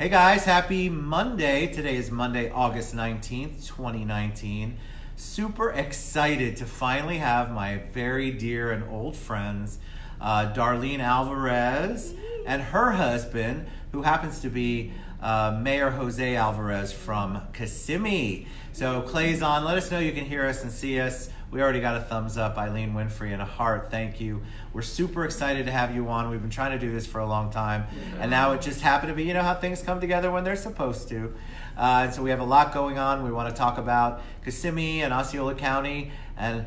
Hey guys, happy Monday. Today is Monday, August 19th, 2019. Super excited to finally have my very dear and old friends, Darlene Alvarez and her husband, who happens to be Mayor Jose Alvarez from Kissimmee. So Clay's on. Let us know you can hear us and see us. We already got a thumbs up, Eileen Winfrey, and a heart. Thank you. We're super excited to have you on. We've been trying to do this for a long time, and now it just happened to be, you know how things come together when they're supposed to. And so we have a lot going on. We want to talk about Kissimmee and Osceola County and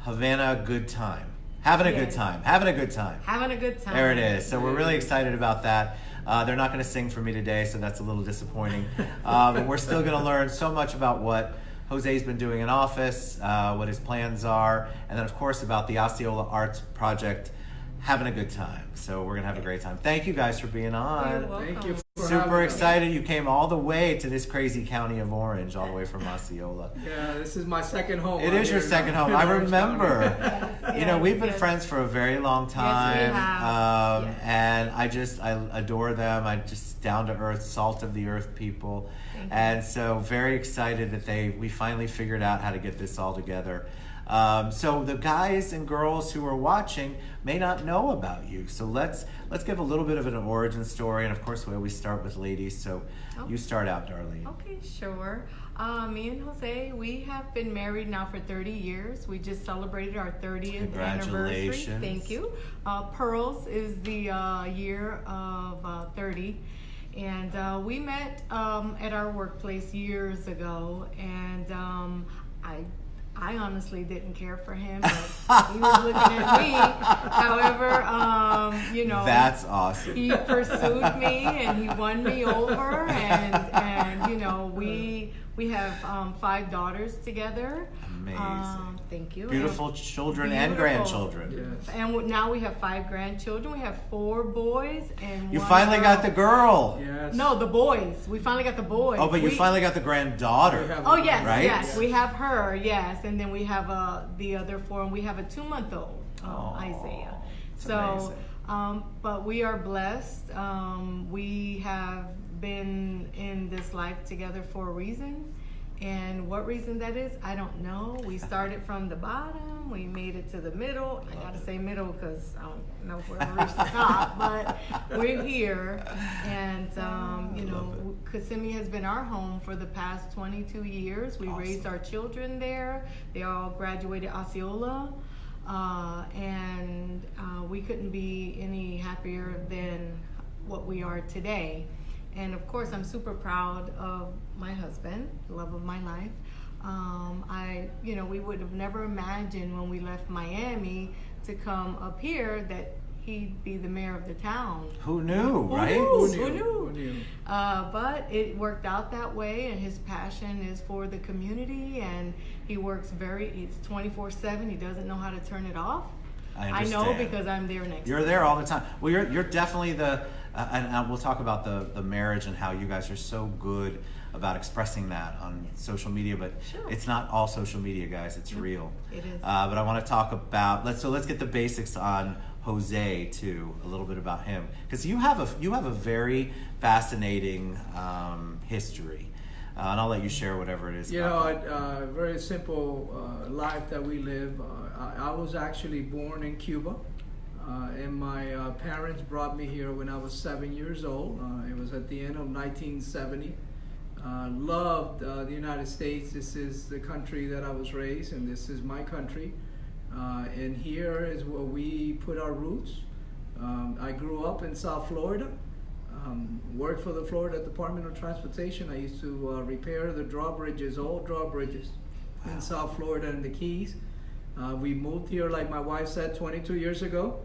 Havana good time. Having a good time. Having a good time. Having a good time. There it is. So we're really excited about that. They're not going to sing for me today, so that's a little disappointing. But we're still going to learn so much about what Jose's been doing in office, what his plans are, and then of course about the Osceola Arts project. Having a good time. So we're gonna have a great time. Thank you guys for being on. Thank you. Super excited you came all the way to this crazy county of Orange, all the way from Osceola. Yeah, this is my second home. It is your second home. I remember. You know, we've been friends for a very long time. Yes, we have. And I adore them. I just down to earth, salt of the earth people. And so very excited that we finally figured out how to get this all together. So the guys and girls who are watching may not know about you. So let's give a little bit of an origin story. And of course, we always start with ladies. So you start out, Darlene. Okay, sure. Me and Jose, we have been married now for 30 years. We just celebrated our 30th anniversary. Congratulations. Thank you. Pearls is the year of 30. And we met at our workplace years ago. And I honestly didn't care for him, but he was looking at me. However, you know, that's awesome. He pursued me and he won me over, and you know, we have 5 daughters together. Amazing. Thank you. Beautiful children and grandchildren. Yes. And now we have 5 grandchildren. We have 4 boys and You one finally girl. got the girl. Yes. No, the boys. We finally got the boys. Oh, but you finally got the granddaughter. Oh yes, right? yes. We have her, yes, and then we have the other 4, and we have a 2-month-old, Isaiah. So, but we are blessed. We have been in this life together for a reason, and what reason that is, I don't know. We started from the bottom. We made it to the middle. I gotta say middle because I don't know if we'll ever reach the top, but we're here, and you know, Kissimmee has been our home for the past 22 years. We raised our children there. They all graduated Osceola, and we couldn't be any happier than what we are today. And of course, I'm super proud of my husband, the love of my life. You know, we would have never imagined when we left Miami to come up here that he'd be the mayor of the town. Who knew, right? Who knew? But it worked out that way, and his passion is for the community, and he works it's 24/7. He doesn't know how to turn it off. I know because I'm there next. You're there all the time. Well, you're definitely and we'll talk about the marriage and how you guys are so good about expressing that on social media, but it's not all social media, guys. It's real. It is. But I want to talk about let's get the basics on Jose too, a little bit about him, because you have a very fascinating history. And I'll let you share whatever it is. You know, very simple life that we live. I was actually born in Cuba, and my parents brought me here when I was 7 years old. It was at the end of 1970. Loved the United States. This is the country that I was raised, and this is my country. And here is where we put our roots. I grew up in South Florida. Worked for the Florida Department of Transportation. I used to repair the drawbridges, old drawbridges in South Florida and the Keys. We moved here, like my wife said, 22 years ago.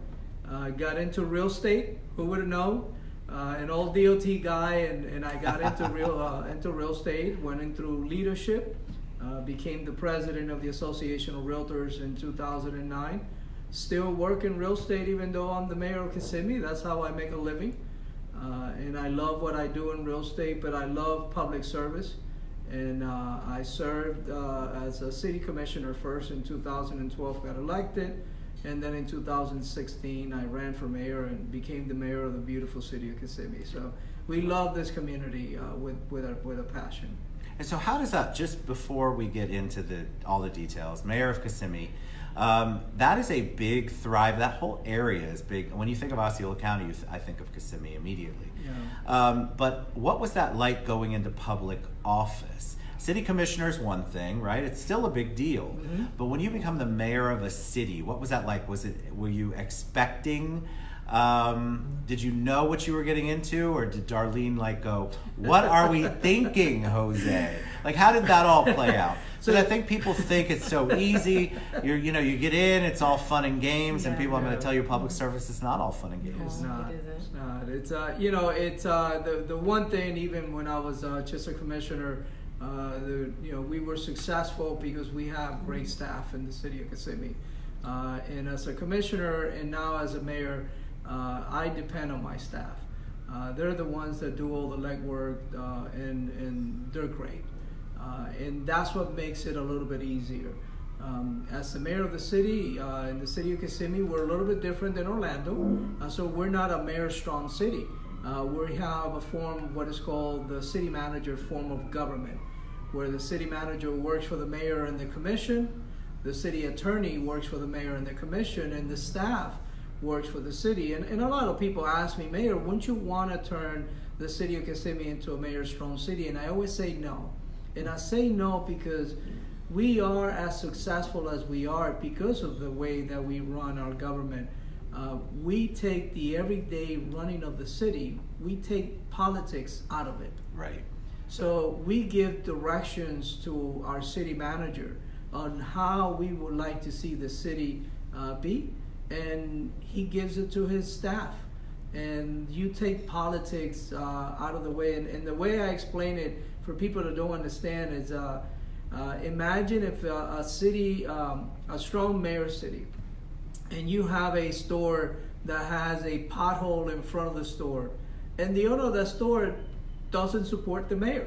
Got into real estate. Who would have known? An old DOT guy, and I got into real estate. Went in through leadership. Became the president of the Association of Realtors in 2009. Still work in real estate, even though I'm the mayor of Kissimmee. That's how I make a living. And I love what I do in real estate, but I love public service. And I served as a city commissioner first in 2012, got elected. And then in 2016, I ran for mayor and became the mayor of the beautiful city of Kissimmee. So we love this community with a passion. And so how does that, just before we get into all the details, Mayor of Kissimmee, that is a big thrive. That whole area is big. When you think of Osceola County, I think of Kissimmee immediately. Yeah. But what was that like going into public office? City commissioner is one thing, right? It's still a big deal. Mm-hmm. But when you become the mayor of a city, what was that like? Were you expecting? Did you know what you were getting into, or did Darlene go, what are we thinking, Jose? How did that all play out? So I think people think it's so easy. You get in, it's all fun and games, and people, I'm going to tell you, public service is not all fun and games. It's not. It's the one thing. Even when I was just a commissioner, we were successful because we have great staff in the city of Kissimmee, and as a commissioner and now as a mayor, I depend on my staff. They're the ones that do all the legwork, and they're great. And that's what makes it a little bit easier. As the mayor of the city, in the city of Kissimmee, we're a little bit different than Orlando. So we're not a mayor-strong city. We have a form, what is called the city manager form of government, where the city manager works for the mayor and the commission, the city attorney works for the mayor and the commission, and the staff works for the city. And a lot of people ask me, Mayor, wouldn't you want to turn the city of Kissimmee into a mayor-strong city? And I always say no. And I say no because we are as successful as we are because of the way that we run our government. We take the everyday running of the city, we take politics out of it. Right. So we give directions to our city manager on how we would like to see the city be, and he gives it to his staff. And you take politics out of the way. And the way I explain it for people that don't understand is, imagine if a city, a strong mayor city, and you have a store that has a pothole in front of the store, and the owner of that store doesn't support the mayor,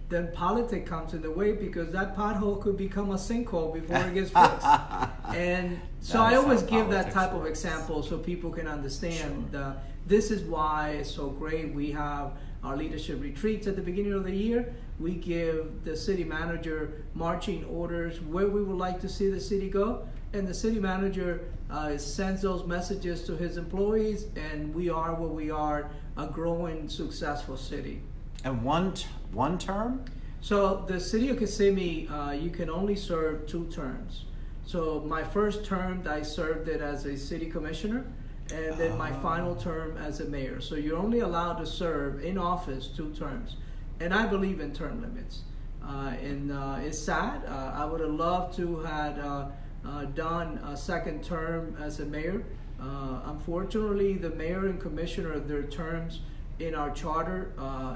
then politics comes in the way because that pothole could become a sinkhole before it gets fixed. And so I always give that type of example so people can understand. Sure. This is why it's so great. We have our leadership retreats at the beginning of the year. We give the city manager marching orders where we would like to see the city go. And the city manager sends those messages to his employees, and we are where we are, a growing, successful city. And one term? So the city of Kissimmee, you can only serve 2 terms. So my first term, I served it as a city commissioner, and then my final term as a mayor. So you're only allowed to serve in office 2 terms. And I believe in term limits. And it's sad. I would have loved to have done a second term as a mayor. Unfortunately, the mayor and commissioner, their terms in our charter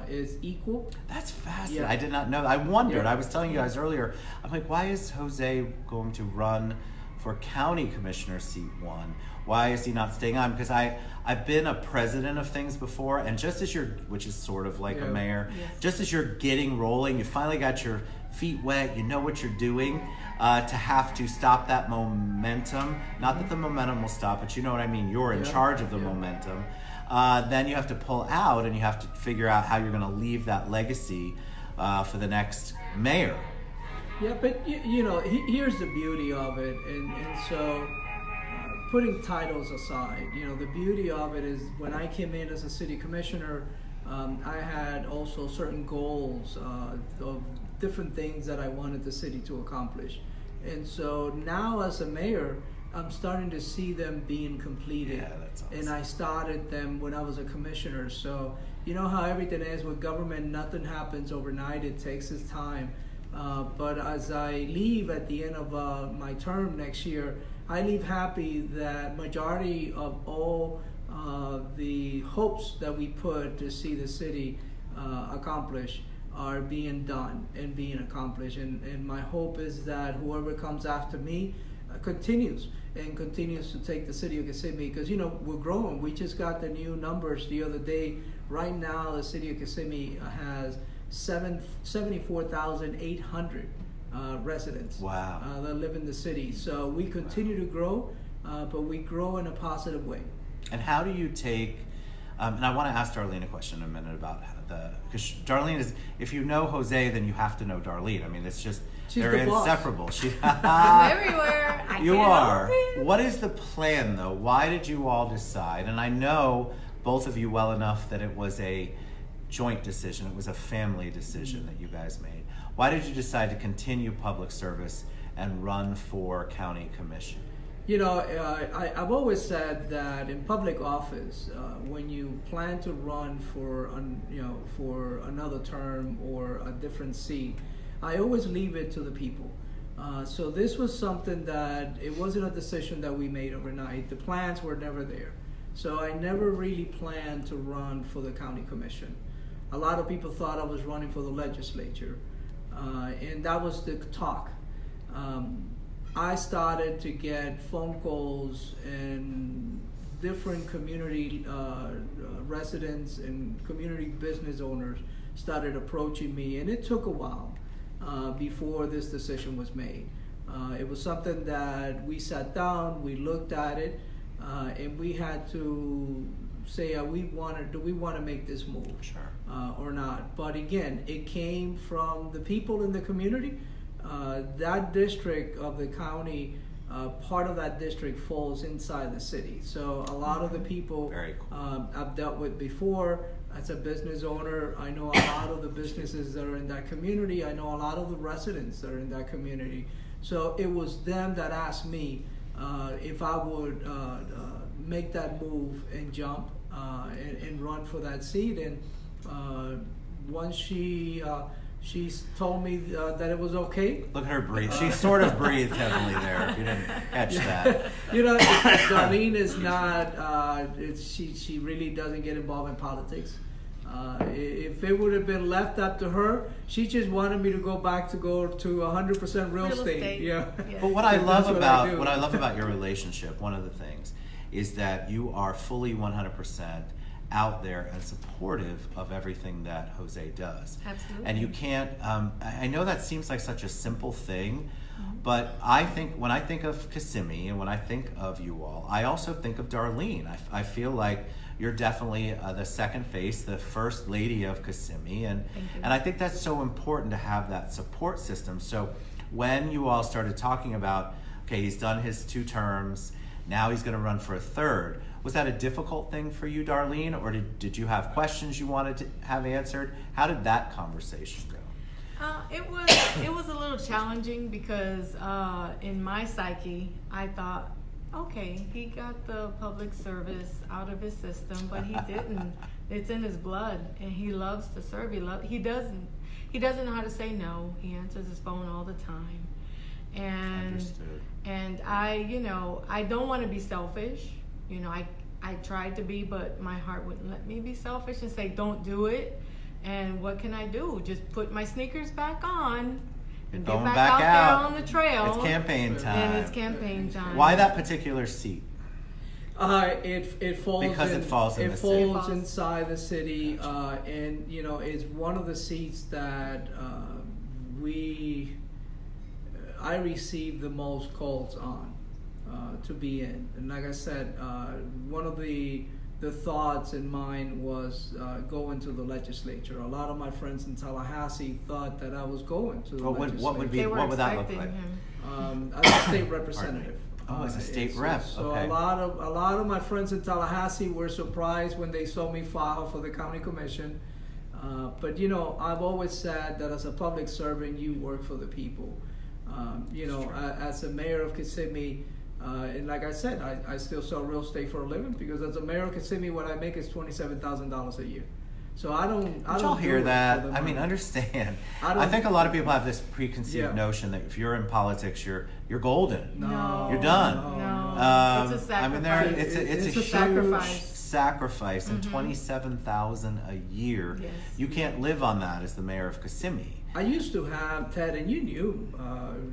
is equal. That's fascinating. Yeah. I did not know that. I wondered. Yeah. I was telling you guys earlier, I'm like, why is Jose going to run for county commissioner seat 1? Why is he not staying on? Because I've been a president of things before, and just as which is sort of like a mayor, just as you're getting rolling, you finally got your feet wet, you know what you're doing, to have to stop that momentum. Not that the momentum will stop, but you know what I mean. You're in charge of the momentum. Then you have to pull out, and you have to figure out how you're going to leave that legacy for the next mayor. Yeah, but here's the beauty of it, and so putting titles aside, the beauty of it is when I came in as a city commissioner, I had also certain goals of different things that I wanted the city to accomplish. And so now as a mayor, I'm starting to see them being completed. Yeah, that's awesome. And I started them when I was a commissioner. So you know how everything is with government, nothing happens overnight, it takes its time. But as I leave at the end of my term next year, I leave happy that majority of all the hopes that we put to see the city accomplish are being done and being accomplished. And my hope is that whoever comes after me continues to take the city of Kissimmee, because we're growing. We just got the new numbers the other day. Right now the city of Kissimmee has 74,800 residents. Wow. That live in the city. So we continue to grow, but we grow in a positive way. And how do you take And I want to ask Darlene a question in a minute about because Darlene is, if you know Jose, then you have to know Darlene. I mean, it's just, they're the boss. inseparable. I'm everywhere. I You can't are. help it. What is the plan, though? Why did you all decide? And I know both of you well enough that it was a joint decision. It was a family decision that you guys made. Why did you decide to continue public service and run for county commission? You know, I've always said that in public office, when you plan to run for for another term or a different seat, I always leave it to the people. So this was something that it wasn't a decision that we made overnight. The plans were never there. So I never really planned to run for the county commission. A lot of people thought I was running for the legislature, and that was the talk. I started to get phone calls and different community residents and community business owners started approaching me, and it took a while before this decision was made. It was something that we sat down, we looked at it, and we had to say, do we want to make this move, Sure. or not? But again, it came from the people in the community. That district of the county, part of that district falls inside the city. So a lot of the people Very cool. I've dealt with before, as a business owner, I know a lot of the businesses that are in that community. I know a lot of the residents that are in that community. So it was them that asked me if I would make that move and jump and run for that seat. And once she told me that it was okay. Look at her breathe. She sort of breathed heavily there, if you didn't catch that. You know, Darlene is not, she really doesn't get involved in politics. If it would have been left up to her, she just wanted me to go to 100% real estate. Yeah. But what I love That's what I love about your relationship, one of the things, is that you are fully 100% out there and supportive of everything that Jose does. Absolutely. And you can't, I know that seems like such a simple thing, but I think, when I think of Kissimmee and when I think of you all, I also think of Darlene. I feel like you're definitely the second face, the first lady of Kissimmee, and I think that's so important to have that support system. So when you all started talking about, okay, he's done his 2 terms, now he's going to run for a 3rd, was that a difficult thing for you, Darlene, or did you have questions you wanted to have answered? How did that conversation go? It was a little challenging because in my psyche, I thought, okay, he got the public service out of his system, but he didn't. It's in his blood, and he loves to serve. He doesn't know how to say no. He answers his phone all the time, Understood. and I don't want to be selfish. You know, I tried to be, but my heart wouldn't let me be selfish and say, don't do it. And what can I do? Just put my sneakers back on and get back out there on the trail. It's campaign time. And it's campaign time. Why that particular seat? It falls Because it falls in the city. It falls inside the city, and you know, it's one of the seats that I receive the most calls on to be in. And like I said, one of the thoughts in mind was going to the legislature. A lot of my friends in Tallahassee thought that I was going to the legislature. What would that look like? As a state representative. Oh, as a state rep. So okay. a lot of my friends in Tallahassee were surprised when they saw me file for the county commission. But you know, I've always said that as a public servant, you work for the people. You know, as a mayor of Kissimmee, and like I said, I still sell real estate for a living because as a mayor of Kissimmee, what I make is $27,000 a year. So I don't. Did y'all hear that? I mean, understand. I think a lot of people have this preconceived notion that if you're in politics, you're golden. No, you're done. No, it's a sacrifice. I mean, it's a huge sacrifice, and $27,000 a year. Yes. You can't live on that as the mayor of Kissimmee. I used to have, Ted, and you knew,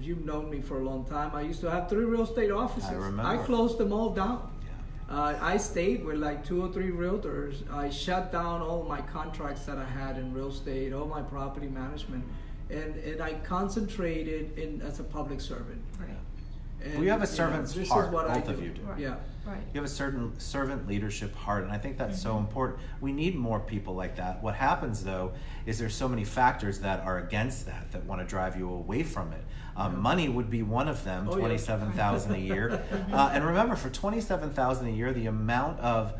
you've known me for a long time. I used to have 3 real estate offices. I remember. I closed them all down. Yeah. I stayed with like 2 or 3 realtors. I shut down all my contracts that I had in real estate, all my property management, and I concentrated as a public servant. Right. And, well, you have a servant's this heart, is what both I of do. you do. Right. Yeah. Right. You have a certain servant leadership heart, and I think that's so important. We need more people like that. What happens, though, is there's so many factors that are against that want to drive you away from it. Money would be one of them, Oh, yeah. $27,000 a year. And remember, for $27,000 a year, the amount of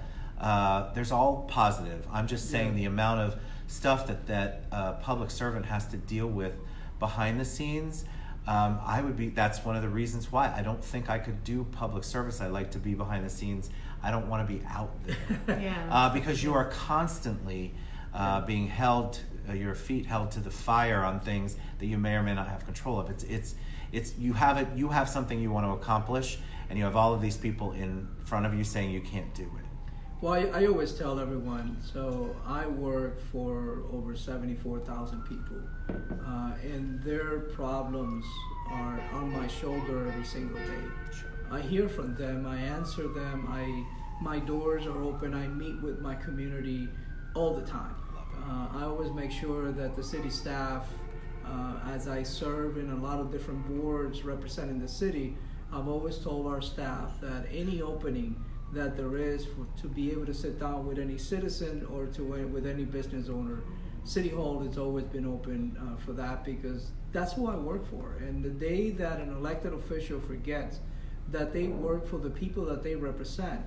there's all positive. I'm just saying the amount of stuff that public servant has to deal with behind the scenes. That's one of the reasons why I don't think I could do public service. I like to be behind the scenes. I don't want to be out there. Because you are constantly being held, your feet held to the fire on things that you may or may not have control of. You have something you want to accomplish, and you have all of these people in front of you saying you can't do it. Well, I always tell everyone, so I work for over 74,000 people, and their problems are on my shoulder every single day. Sure. I hear from them, I answer them, my doors are open, I meet with my community all the time. I always make sure that the city staff, as I serve in a lot of different boards representing the city, I've always told our staff that any opening that there is to be able to sit down with any citizen or with any business owner, City Hall has always been open for that, because that's who I work for. And the day that an elected official forgets that they work for the people that they represent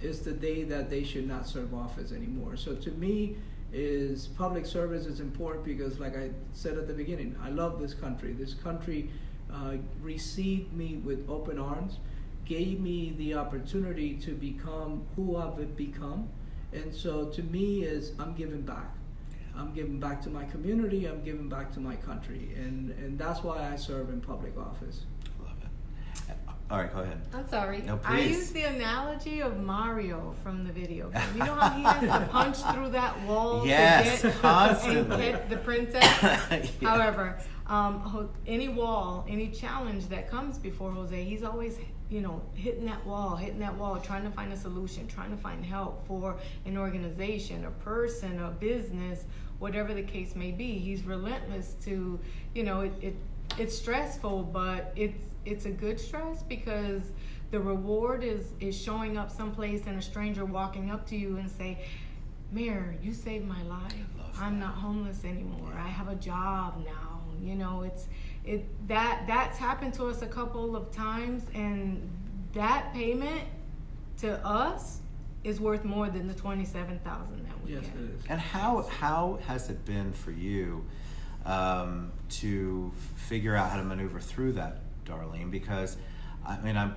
is the day that they should not serve office anymore. So to me, public service is important because, like I said at the beginning, I love this country. This country received me with open arms, gave me the opportunity to become who I've become. And so to me I'm giving back. I'm giving back to my community, I'm giving back to my country. And that's why I serve in public office. Love it. All right, go ahead. I'm sorry. No, I please. use the analogy of Mario from the video game. You know how he has to punch through that wall Yes, to get constantly. and get the princess? Yeah. However, any wall, any challenge that comes before Jose, he's always hitting that wall, trying to find a solution, trying to find help for an organization, a person, a business, whatever the case may be. He's relentless to, it's stressful, but it's a good stress, because the reward is showing up someplace and a stranger walking up to you and say, Mayor, you saved my life. I'm not homeless anymore. I have a job now. That's happened to us a couple of times, and that payment to us is worth more than the $27,000 that we get. Yes, it is. And how has it been for you to figure out how to maneuver through that, Darlene? Because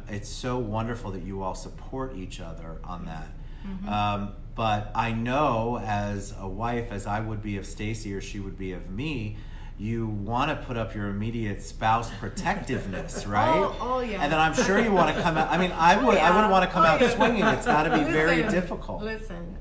it's so wonderful that you all support each other on that. Mm-hmm. But I know, as a wife, as I would be of Stacy or she would be of me, you want to put up your immediate spouse protectiveness, right? Oh yeah. And then I'm sure you want to come out. I wouldn't want to come out swinging. It's got to be very difficult. Listen,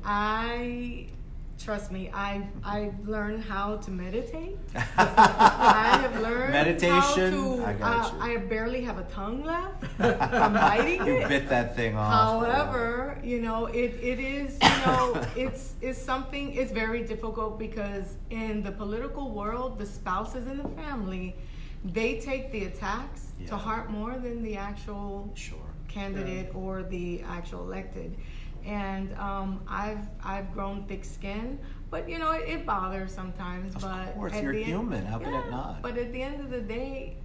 trust me, I've learned how to meditate. I have learned meditation. How to, I barely have a tongue left from biting You it. bit that thing off. However, it is, it's something, it's very difficult, because in the political world, the spouses in the family, they take the attacks to heart more than the actual candidate or the actual elected. And I've grown thick skin, but it bothers sometimes. Of course, you're human. How can it not? But at the end of the day,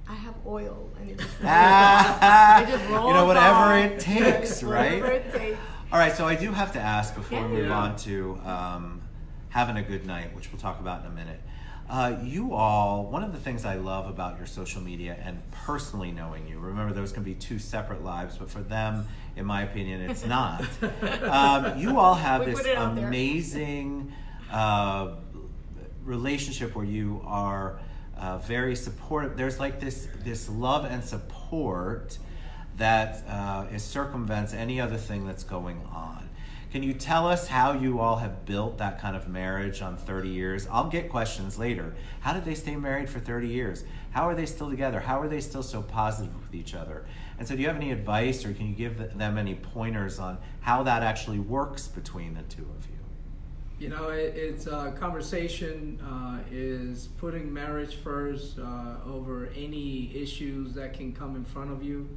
I have oil, and it just rolls whatever off. it takes, right? Whatever it takes. All right, so I do have to ask before we move on to having a good night, which we'll talk about in a minute. You all, one of the things I love about your social media and personally knowing you, remember those can be two separate lives, but for them, in my opinion, it's not. You all have this amazing relationship where you are very supportive. There's like this love and support that circumvents any other thing that's going on. Can you tell us how you all have built that kind of marriage on 30 years? I'll get questions later. How did they stay married for 30 years? How are they still together? How are they still so positive with each other? And so do you have any advice, or can you give them any pointers on how that actually works between the two of you? You know, it's conversation is putting marriage first over any issues that can come in front of you.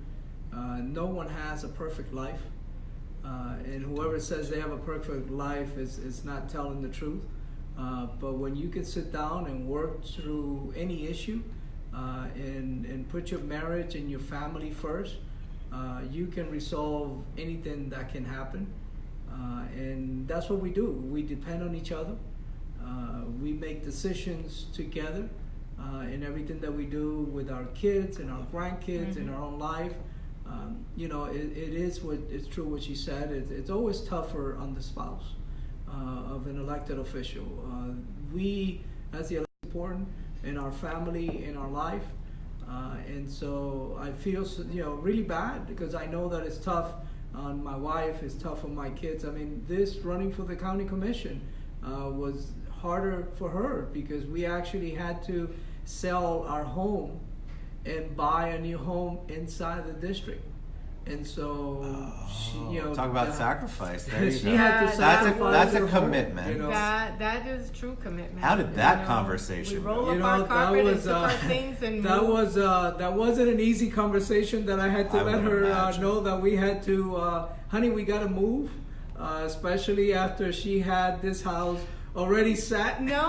No one has a perfect life, and whoever says they have a perfect life is not telling the truth. But when you can sit down and work through any issue and put your marriage and your family first, you can resolve anything that can happen. And that's what we do. We depend on each other. We make decisions together in everything that we do with our kids and our grandkids in our own life. You know, it is what it's true what she said. It's always tougher on the spouse of an elected official. We, as the elected, important in our family, in our life. And so I feel, you know, really bad because I know that it's tough on my wife, it's tough on my kids. I mean, this running for the county commission was harder for her because we actually had to sell our home and buy a new home inside the district. And so, she, you know, talk about sacrifice. There you she go. had to sacrifice That's a her home, commitment. you know. That is true commitment. How did that You know, conversation we roll go? up You our know, carpet and took our things and that moved. that wasn't an easy conversation that I had to I let would her imagine. know that we had to, honey, we got to move, especially after she had this house already set. No.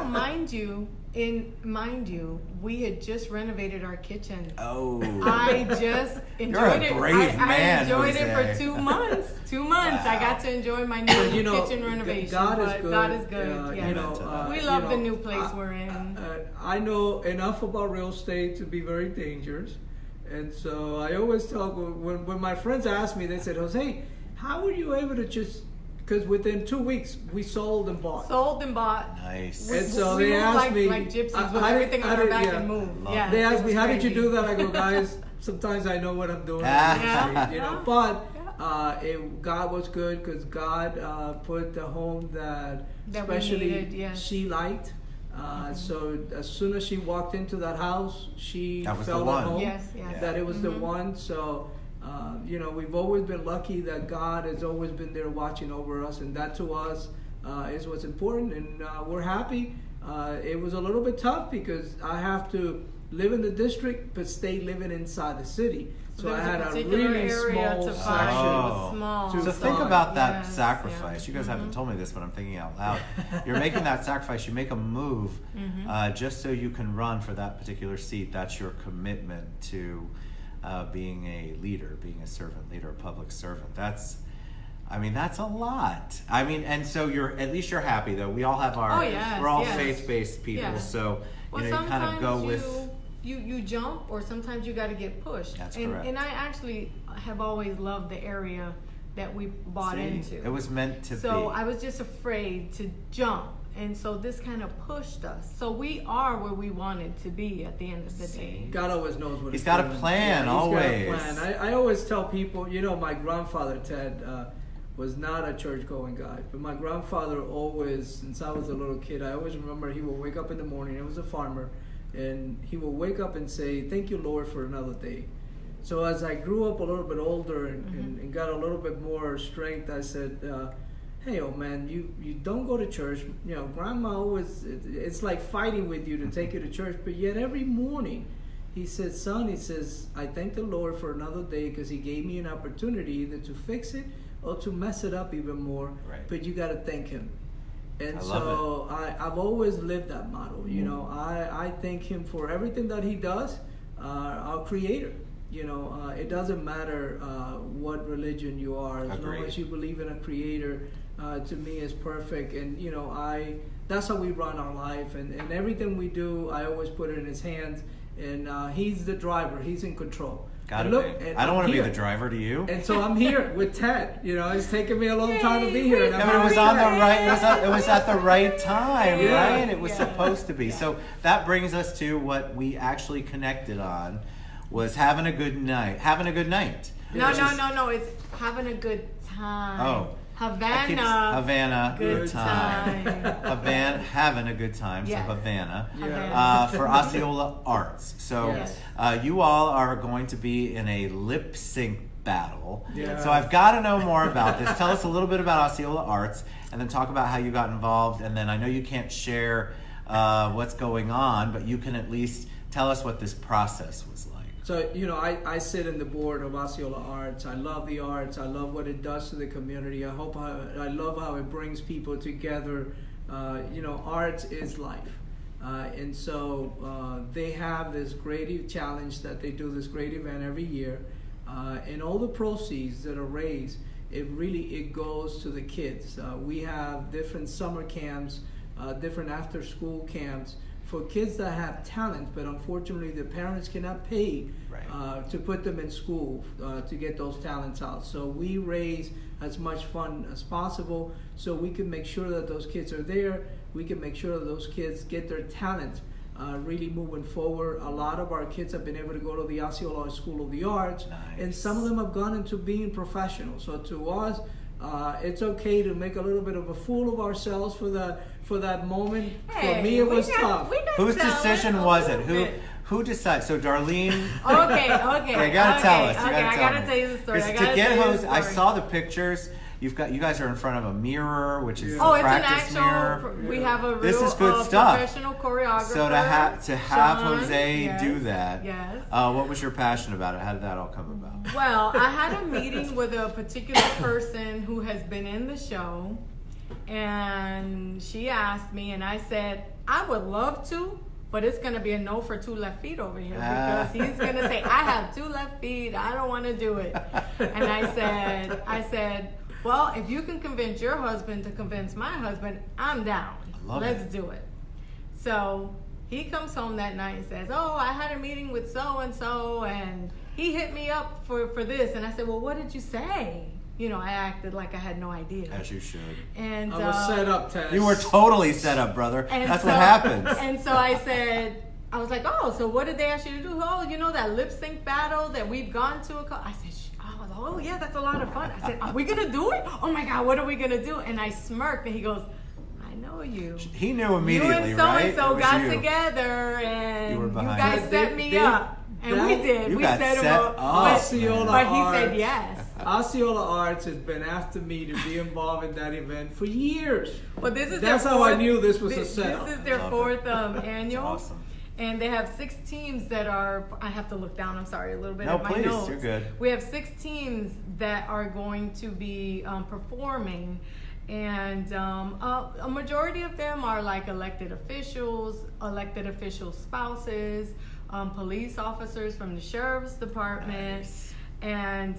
Mind you, we had just renovated our kitchen. Oh. I just enjoyed it. brave I man, enjoyed Jose. it for 2 months. 2 months. I got to enjoy my new You know, kitchen renovation. God is but good. God is good. You yes. know, we you love the know, new place we're in. I know enough about real estate to be very dangerous. And so I always tell, when my friends ask me, they said, Jose, how were you able to just, because within 2 weeks we sold and bought. Sold and bought. Nice. And so we they moved asked me, like gypsies I- with I- everything on I our did- back yeah. and moved. Love Yeah, They it asked was me, how did you crazy. do that? I go, guys, sometimes I know what I'm doing. Yeah. You know, but God was good because God put the home that we especially needed, yes. she liked. So as soon as she walked into that house, she That was the felt one. at home. Yes. That it was the one. So you know, we've always been lucky that God has always been there watching over us, and that to us is what's important. And we're happy. It was a little bit tough because I have to live in the district but stay living inside the city. So there I was had a particular really area small to section. find. It Oh. was small. To So think find. about that Yes, sacrifice. yeah. You guys haven't told me this, but I'm thinking out loud. You're making that sacrifice. You make a move just so you can run for that particular seat. That's your commitment to being a leader, being a servant leader, a public servant. That's a lot. I mean, and so at least you're happy though. We all have our, Oh, yes, we're all yes. faith-based people. Yes. So, Well, you know, you kind of sometimes go with, you jump, or sometimes you got to get pushed. That's and, correct. And I actually have always loved the area that we bought See, into. it was meant to So be. I was just afraid to jump, and so this kind of pushed us. So we are where we wanted to be at the end of the day. God always knows what He's he's got a doing. plan, He's always. got a plan. I always tell people, you know, my grandfather, Ted, was not a church-going guy. But my grandfather always, since I was a little kid, I always remember he would wake up in the morning, he was a farmer, and he would wake up and say, thank you, Lord, for another day. So as I grew up a little bit older and got a little bit more strength, I said, hey, old man, you don't go to church. You know, Grandma always, it's like fighting with you to take you to church. But yet every morning, he says, son, he says, I thank the Lord for another day because he gave me an opportunity either to fix it or to mess it up even more. Right. But you got to thank him. And I so I've always lived that model. You know, I thank him for everything that he does, our creator. You know, it doesn't matter what religion you are, as long as you believe in a creator, to me is perfect. And, you know, that's how we run our life. And everything we do, I always put it in his hands. And he's the driver. He's in control. Gotta look, be. I don't want to be the driver, do you? And so I'm here with Ted. You know, it's taken me a long time to be here. And Yeah, but it was on the right. It was at the right time, Yeah. right? It was supposed to be. So that brings us to what we actually connected on, was having a good night. Having a good night. No. Which is- It's having a good time. Oh. Havana. Havana, good Good time. time. Havana, having a good time. Yes. So Havana. Yeah. For Osceola Arts. So Yes. you all are going to be in a lip sync battle. Yeah. So I've got to know more about this. Tell us a little bit about Osceola Arts, and then talk about how you got involved. And then I know you can't share what's going on, but you can at least tell us what this process was like. So, I sit in the board of Osceola Arts. I love the arts. I love what it does to the community. I love how it brings people together. Arts is life. And so they have this great challenge that they do this great event every year. And all the proceeds that are raised, it goes to the kids. We have different summer camps, different after school camps for kids that have talent, but unfortunately the parents cannot pay to put them in school to get those talents out. So we raise as much fund as possible so we can make sure that those kids are there. We can make sure that those kids get their talent really moving forward. A lot of our kids have been able to go to the Osceola School of the Arts, and some of them have gone into being professionals. So to us, it's okay to make a little bit of a fool of ourselves for that moment. For me, it was tough. Whose decision was it? Who decided? So Darlene. Okay. You gotta tell us. I gotta tell you the story. I saw the pictures. You guys are in front of a mirror, which is a practice mirror. We have a real this is good stuff. Professional choreographer. So to have Sean, Jose do that. Yes. What was your passion about it? How did that all come about? Well, I had a meeting with a particular person who has been in the show, and she asked me, and I said, I would love to, but it's going to be a no for 2 left feet over here, because he's going to say, I have 2 left feet, I don't want to do it. And I said, well, if you can convince your husband to convince my husband, I'm down. Let's do it. So he comes home that night and says, oh, I had a meeting with so-and-so, and he hit me up for this. And I said, well, what did you say? I acted like I had no idea. As you should. And I was set up, Tess. You were totally set up, brother. That's what happens. And so I was like, oh, so what did they ask you to do? Oh, that lip sync battle that we've gone to. I said, oh yeah, that's a lot of fun. I said, are we gonna do it? Oh my God, what are we gonna do? And I smirked, and he goes, I know you. He knew immediately, you and right? So got together, and you guys set me up. And we did. We set him up. But he said yes. Osceola Arts has been after me to be involved in that event for years. Well, that's how I knew this was a setup. This is their 4th annual. That's awesome. And they have 6 teams that are, I have to look down, I'm sorry, a little bit at my please, notes. You're good. We have 6 teams that are going to be performing, and a majority of them are like elected officials spouses, police officers from the sheriff's department. Nice. And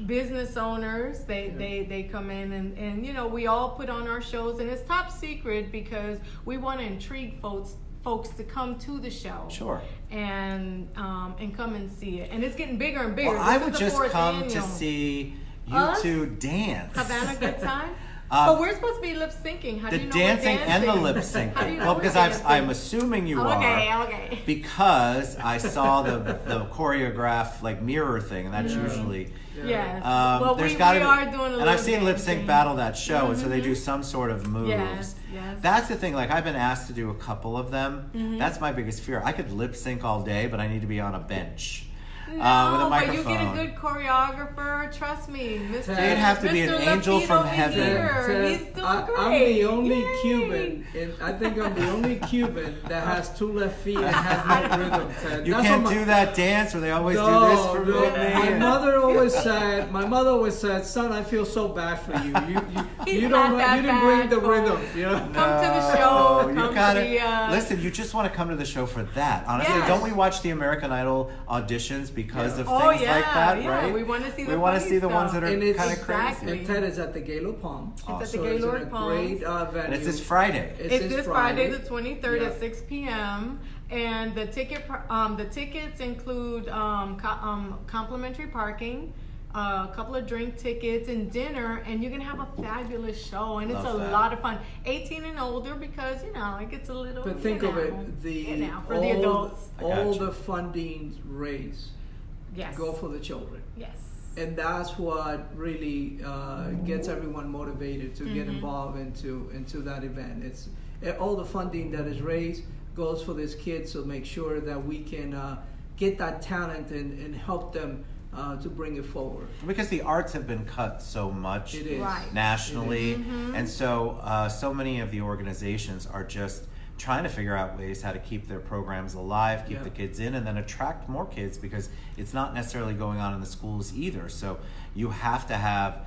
business owners, they come in, and we all put on our shows, and it's top secret because we want to intrigue folks to come to the show. Sure. And come and see it. And it's getting bigger and bigger. Well, I would just come to see you two dance. Havana good time? But we're supposed to be lip syncing. How do you know dancing we're and the dancing? lip syncing. How do you know Well, we're because dancing? I'm assuming you are. Okay. Because I saw the choreographed mirror thing, and that's usually. Yes. There's we gotta are doing a little and I've seen Lip Sync dancing. Battle, that show, and so they do some sort of moves. Yes. That's the thing. I've been asked to do a couple of them. That's my biggest fear. I could lip sync all day, but I need to be on a bench. With a microphone. But you get a good choreographer. Trust me, Mr. They'd have to be an angel from heaven. He's doing great. I'm the only Cuban. I think I'm the only Cuban that has 2 left feet and has no rhythm. Ted. You can't do that dance where they always do this for me. My mother always said, son, I feel so bad for you. You didn't bring the rhythm. Come to the show. You gotta listen. You just want to come to the show for that. Honestly, don't we watch the American Idol auditions because of things like that, right? We want to see the ones that are kind of crazy. And Ted is at the Gaylord Palm. It's at the Gaylord Palm. Great venue. And it's this Friday. It's this Friday, the 23rd at 6 p.m. And the tickets include complimentary parking, a couple of drink tickets, and dinner, and you can have a fabulous show, and it's a lot of fun. 18 and older, because it gets a little. But think of it, for the adults, all the funding raised go for the children. Yes. And that's what really gets everyone motivated to get involved into that event. It's all the funding that is raised goes for these kids to make sure that we can get that talent and help them to bring it forward. Because the arts have been cut so much It is. Right. nationally, It is. and so many of the organizations are just trying to figure out ways how to keep their programs alive, keep Yeah. the kids in, and then attract more kids, because it's not necessarily going on in the schools either. So you have to have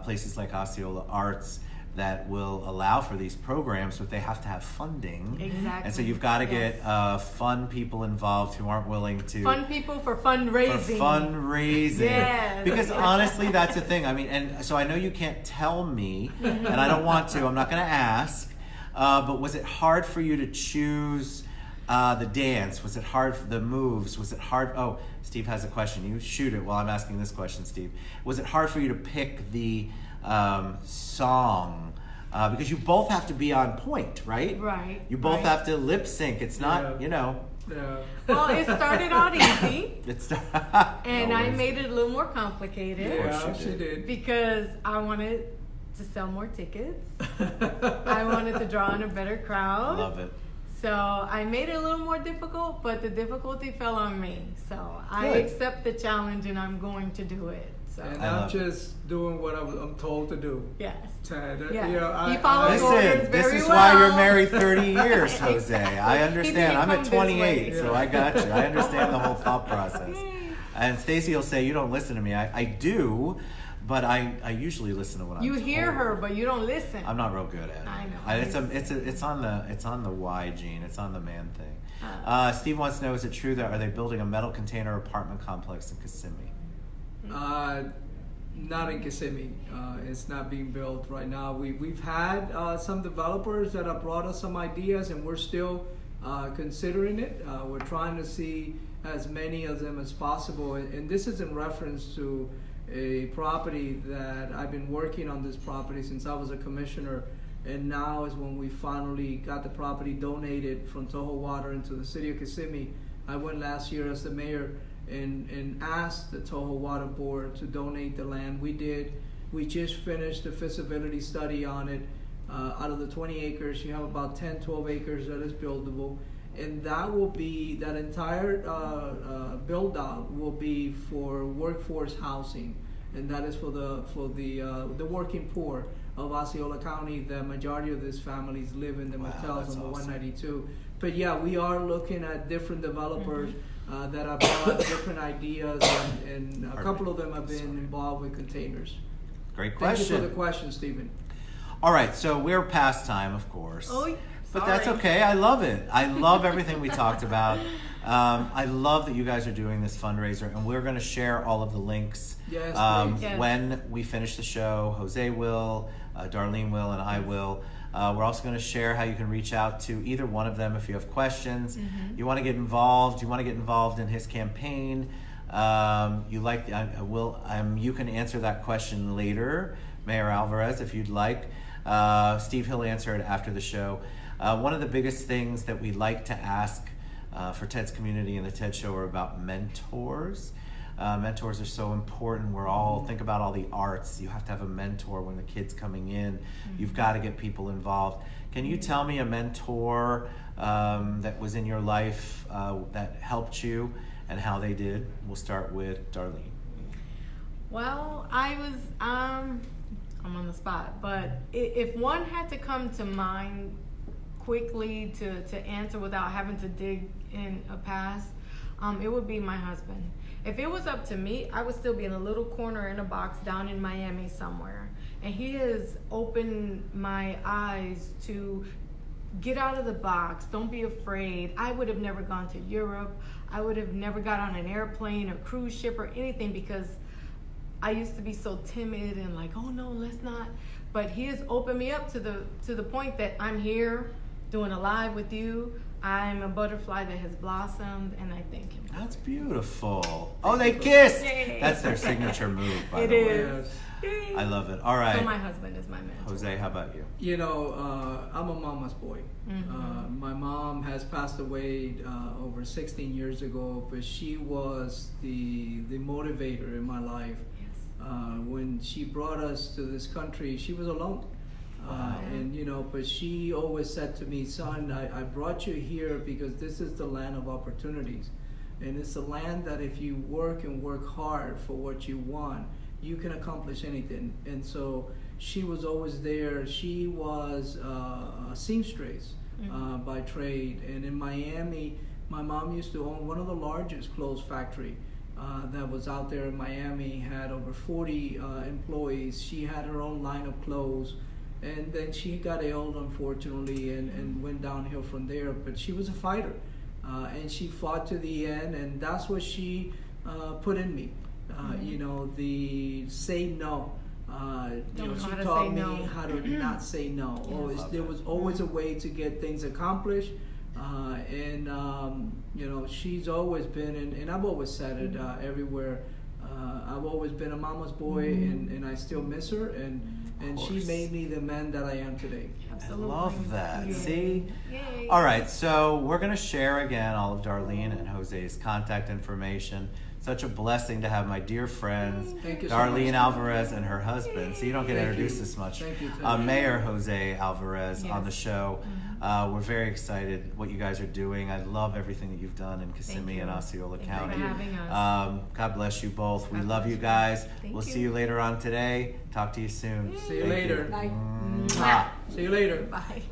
places like Osceola Arts that will allow for these programs, but they have to have funding. Exactly. And so you've got to Yes. get fun people involved who aren't willing to Fun people for fundraising. for fundraising. Yes. Because honestly, that's the thing. I mean, and so I know you can't tell me, and I don't want to. I'm not going to ask. But was it hard for you to choose the dance? Was it hard for the moves? Was it hard? Oh, Steve has a question. You shoot it while I'm asking this question, Steve. Was it hard for you to pick the song? Because you both have to be on point, right? Right. You both right. have to lip sync. It's not, Yeah. you know. Well, it started out easy, It's and I always. made it a little more complicated course Yeah, you she did. did. because I wanted to sell more tickets. I wanted to draw in a better I crowd. love it. So I made it a little more difficult, but the difficulty fell on me. So I Good. accept the challenge, and I'm going to do it. So And I I'm love it. just doing what I'm told to do. yes. Ted, Yes. you know, He follows Listen, orders this very is why you're well. married 30 years, Jose. Exactly. I He understand. didn't I'm come at this 28, way. so I got you. I understand the whole thought process. And Stacy will say, you don't listen to me. I do, but I usually listen to what You I'm hear told. her, but you don't listen. I'm not real good at it. I know. It's on the Y gene. It's on the man thing. Uh. Steve wants to know: is it true that are they building a metal container apartment complex in Kissimmee? Not in Kissimmee. It's not being built right now. We've had some developers that have brought us some ideas, and we're still considering it. We're trying to see as many of them as possible. And this is in reference to a property that I've been working on this property since I was a commissioner. And now is when we finally got the property donated from Toho Water into the city of Kissimmee. I went last year as the mayor and asked the Toho Water Board to donate the land. We did. We just finished the feasibility study on it. Out of the 20 acres, you have about 10, 12 acres that is buildable. And that will be, that entire build out will be for workforce housing. And that is for the working poor of Osceola County. The majority of these families live in the Wow, motels that's on the awesome. 192. But yeah, we are looking at different developers that have brought different ideas, and a couple of them have been involved with containers. Great Thank you for question. the question, Stephen. All right, so we're past time, of course. Oh, But that's sorry. okay. I love it. I love everything we talked about. I love that you guys are doing this fundraiser, and we're going to share all of the links Yes, please. Yes. when we finish the show. Jose will, Darlene will, and I will. We're also going to share how you can reach out to either one of them if you have questions. You want to get involved. You want to get involved in his campaign. You like? You can answer that question later, Mayor Alvarez, if you'd like. Steve, he'll answer it after the show. One of the biggest things that we like to ask for Ted's Community and the TED Show are about mentors. Mentors are so important. Think about all the arts. You have to have a mentor when the kid's coming in. You've got to get people involved. Can you tell me a mentor that was in your life that helped you and how they did? We'll start with Darlene. Well, I'm on the spot, but if one had to come to mind quickly to answer without having to dig in a past, it would be my husband. If it was up to me, I would still be in a little corner in a box down in Miami somewhere. And he has opened my eyes to get out of the box. Don't be afraid. I would have never gone to Europe. I would have never got on an airplane or cruise ship or anything because I used to be so timid and like, oh no, let's not. But he has opened me up to the point that I'm here doing a live with you. I'm a butterfly that has blossomed, and I thank him. That's beautiful. Oh, they kissed. Yay. That's their signature move, by It the way. is. Yes. I love it. All right. So my husband is my mentor. Jose, how about you? You know, I'm a mama's boy. My mom has passed away over 16 years ago, but she was the motivator in my life. Yes. When she brought us to this country, she was alone. And you know, but she always said to me, son, I brought you here because this is the land of opportunities. And it's a land that if you work and work hard for what you want, you can accomplish anything. And so she was always there. She was a seamstress by trade. And in Miami, my mom used to own one of the largest clothes factory that was out there in Miami, had over 40 employees. She had her own line of clothes. And then she got ill, unfortunately, and went downhill from there. But she was a fighter, and she fought to the end, and that's what she put in me. You know, the say no. You know, she taught me how to not say no. Always, there was always a way to get things accomplished. And you know, she's always been, and I've always said it everywhere. I've always been a mama's boy, and I still miss her. And she made me the man that I am today. Absolutely. I love that. Yay. See? Yay. All right, so we're going to share again all of Darlene and Jose's contact information. Such a blessing to have my dear friends, Thank you so Darlene much. Alvarez and her husband. So you don't get Thank introduced you. this much. Thank you, Mayor Jose Alvarez on the Yes. show. We're very excited what you guys are doing. I love everything that you've done in Kissimmee and Osceola Thank County. you for having us. God bless you both. We God love bless you you. guys. Thank We'll you. see you later on today. Talk to you soon. See you Thank later. Bye. Mwah. See you later. Bye.